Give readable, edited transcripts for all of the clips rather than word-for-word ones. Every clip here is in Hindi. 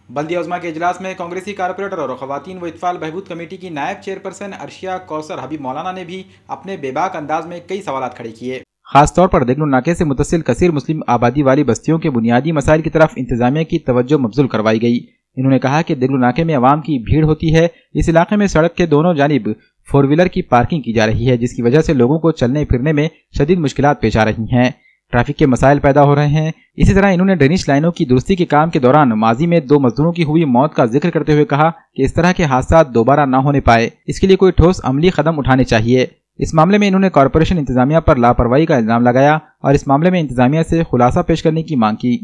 बल्दिया उज़्मा के इजलास में कांग्रेसी कारपोरेटर और ख़वातीन व इत्फाल बहबूद कमेटी की नायब चेयरपर्सन अर्शिया कौसर हबीब मौलाना ने भी अपने बेबाक अंदाज में कई सवाल खड़े किए। खासतौर पर देगलू नाके से मुतसिल कसीर मुस्लिम आबादी वाली बस्तियों के बुनियादी मसाइल की तरफ इंतजामिया की तवज्जो मबज़ूल करवाई गई। इन्होंने कहा कि देगलू नाके में अवाम की भीड़ होती है। इस इलाके में सड़क के दोनों जानिब 4 व्हीलर की पार्किंग की जा रही है, जिसकी वजह से लोगों को चलने फिरने में शदीद मुश्किलात पेश आ रही हैं। ट्रैफिक के मसाइल पैदा हो रहे हैं। इसी तरह इन्होंने ड्रेनेज लाइनों की दुरुस्ती के काम के दौरान माजी में 2 मजदूरों की हुई मौत का जिक्र करते हुए कहा कि इस तरह के हादसा दोबारा न होने पाए, इसके लिए कोई ठोस अमली कदम उठाने चाहिए। इस मामले में इन्होंने कॉरपोरेशन इंतजामिया पर लापरवाही का इल्जाम लगाया और इस मामले में इंतजामिया से खुलासा पेश करने की मांग की।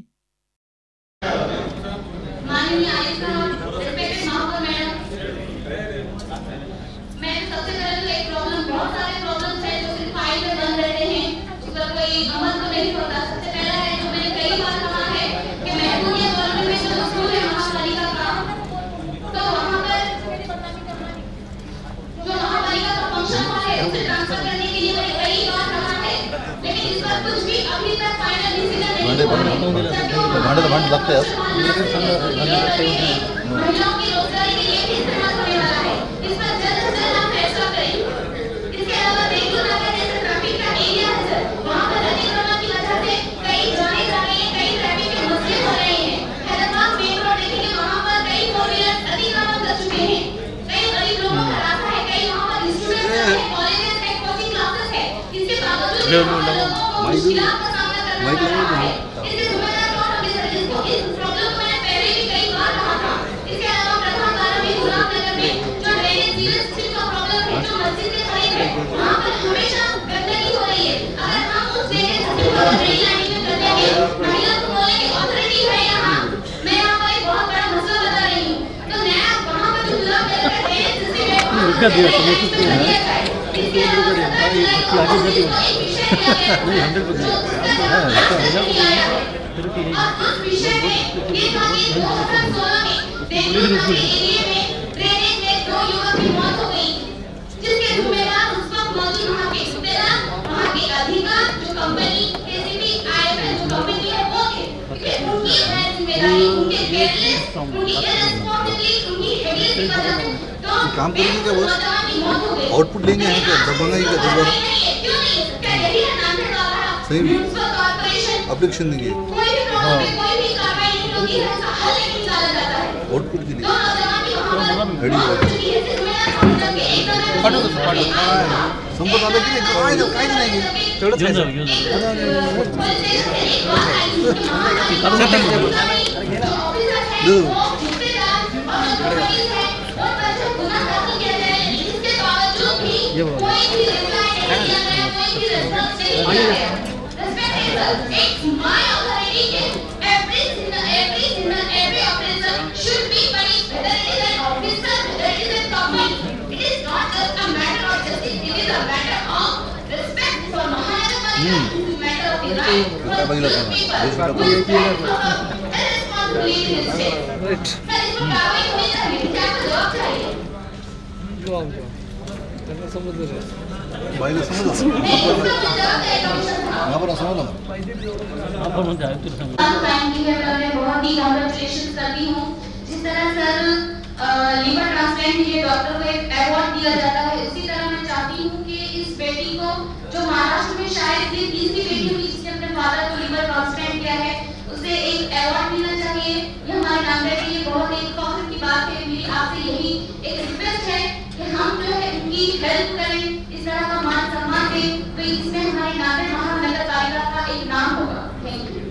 भांडे लगते हैं। काम करेंगे क्या बस? आउटपुट लेंगे हैं क्या? दबाएंगे क्या? दोबारा सही में एप्लीकेशन देंगे। हाँ, आउटपुट के लिए संपर्क आले की काय नाही जिस तरह सर लीवर ट्रांसप्लांट के लिए डॉक्टर को एक अवार्ड दिया जाता है, उसी तरह मैं चाहती हूँ कि इस बेटी को, जो महाराष्ट्र में शायद ये तीसरी बेटी हुई जिसने अपने फादर को लीवर ट्रांसप्लांट किया है, उसे एक अवार्ड मिलना चाहिए। ये हमारे नागरिक के लिए बहुत एक फख्र की बात है। मेरी आपसे यही एक रिक्वेस्ट है कि हम जो है उनकी हेल्प करें, इस तरह का मान सम्मान दें, तो इसमें हमारी नागरिक महानगर पालिका का एक नाम होगा। Thank you.